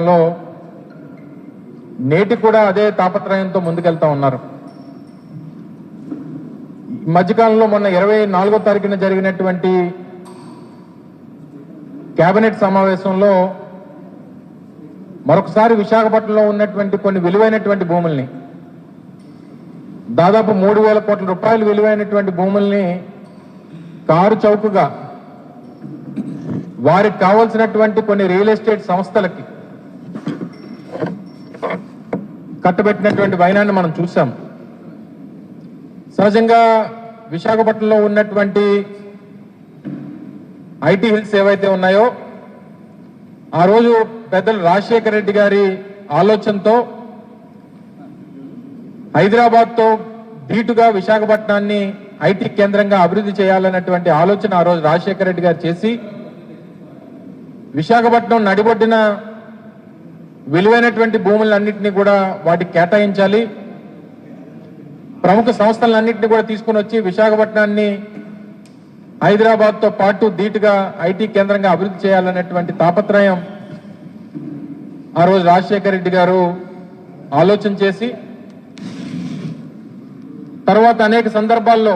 లో నేటి కూడా అదే తాపత్రయంతో ముందుకెళ్తా ఉన్నారు. మధ్యకాలంలో మొన్న 24వ తారీఖున జరిగినటువంటి కేబినెట్ సమావేశంలో మరొకసారి విశాఖపట్నంలో ఉన్నటువంటి కొన్ని విలువైనటువంటి భూముల్ని దాదాపు 3,000 కోట్ల రూపాయలు విలువైనటువంటి భూముల్ని కారు చౌకగా వారికి కావాల్సినటువంటి కొన్ని రియల్ ఎస్టేట్ సంస్థలకి కట్టబెట్టినటువంటి వైనాన్ని మనం చూసాం. సహజంగా విశాఖపట్నంలో ఉన్నటువంటి ఐటీ హిల్స్ ఏవైతే ఉన్నాయో ఆ రోజు పెద్దలు రాజశేఖర రెడ్డి గారి ఆలోచనతో హైదరాబాద్తో ధీటుగా విశాఖపట్నాన్ని ఐటీ కేంద్రంగా అభివృద్ధి చేయాలన్నటువంటి ఆలోచన ఆ రోజు రాజశేఖర రెడ్డి గారు చేసి విశాఖపట్నం నడిబొడ్డిన విలువైనటువంటి భూములన్నింటినీ కూడా వాటికి కేటాయించాలి, ప్రముఖ సంస్థలన్నింటినీ కూడా తీసుకుని వచ్చి విశాఖపట్నాన్ని హైదరాబాద్తో పాటు ధీటుగా ఐటీ కేంద్రంగా అభివృద్ధి చేయాలనేటువంటి తాపత్రయం ఆ రోజు రాజశేఖర రెడ్డి గారు ఆలోచన చేసి తర్వాత అనేక సందర్భాల్లో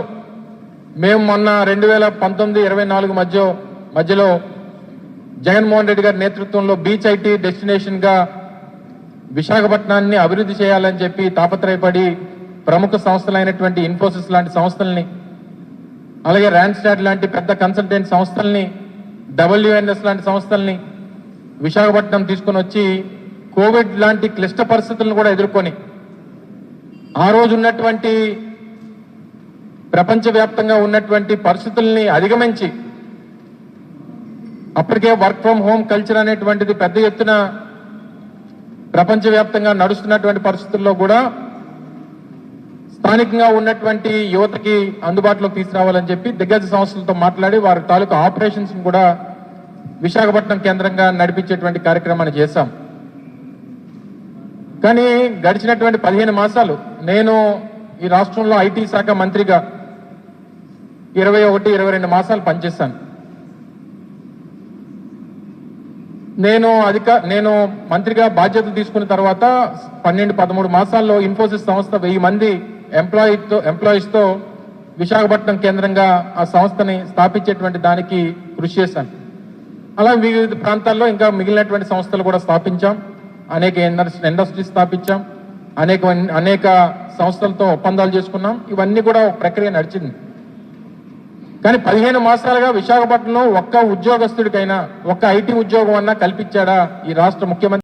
మేము మొన్న 2019-24 మధ్యలో జగన్మోహన్ రెడ్డి గారి నేతృత్వంలో బీచ్ ఐటీ డెస్టినేషన్ గా విశాఖపట్నాన్ని అభివృద్ధి చేయాలని చెప్పి తాపత్రయపడి ప్రముఖ సంస్థలైనటువంటి ఇన్ఫోసిస్ లాంటి సంస్థల్ని, అలాగే ర్యాన్స్టాడ్ లాంటి పెద్ద కన్సల్టెంట్ సంస్థల్ని, WNS లాంటి సంస్థల్ని విశాఖపట్నం తీసుకుని వచ్చి కోవిడ్ లాంటి క్లిష్ట పరిస్థితులను కూడా ఎదుర్కొని ఆ రోజు ఉన్నటువంటి ప్రపంచవ్యాప్తంగా ఉన్నటువంటి పరిస్థితుల్ని అధిగమించి అప్పటికే వర్క్ ఫ్రం హోమ్ కల్చర్ అనేటువంటిది పెద్ద ఎత్తున ప్రపంచవ్యాప్తంగా నడుస్తున్నటువంటి పరిస్థితుల్లో కూడా స్థానికంగా ఉన్నటువంటి యువతకి అందుబాటులోకి తీసుకురావాలని చెప్పి దిగ్గజ సంస్థలతో మాట్లాడి వారి తాలూకు ఆపరేషన్స్ కూడా విశాఖపట్నం కేంద్రంగా నడిపించేటువంటి కార్యక్రమాన్ని చేశాం. కానీ గడిచినటువంటి 15 మాసాలు నేను ఈ రాష్ట్రంలో ఐటీ శాఖ మంత్రిగా 21-22 మాసాలు పనిచేశాను. నేను మంత్రిగా బాధ్యతలు తీసుకున్న తర్వాత 12-13 మాసాల్లో ఇన్ఫోసిస్ సంస్థ 1000 మంది ఎంప్లాయీస్తో విశాఖపట్నం కేంద్రంగా ఆ సంస్థని స్థాపించేటువంటి దానికి కృషి చేశాను. అలా వివిధ ప్రాంతాల్లో ఇంకా మిగిలినటువంటి సంస్థలు కూడా స్థాపించాం, అనేక ఇండస్ట్రీస్ స్థాపించాం, అనేక సంస్థలతో ఒప్పందాలు చేసుకున్నాం. ఇవన్నీ కూడా ఒక ప్రక్రియ నడిచింది. కానీ 15 మాసాలుగా విశాఖపట్నంలో ఒక్క ఉద్యోగస్తుడికైనా ఒక్క ఐటీ ఉద్యోగం అన్నా కల్పించాడా ఈ రాష్ట్ర ముఖ్యమంత్రి?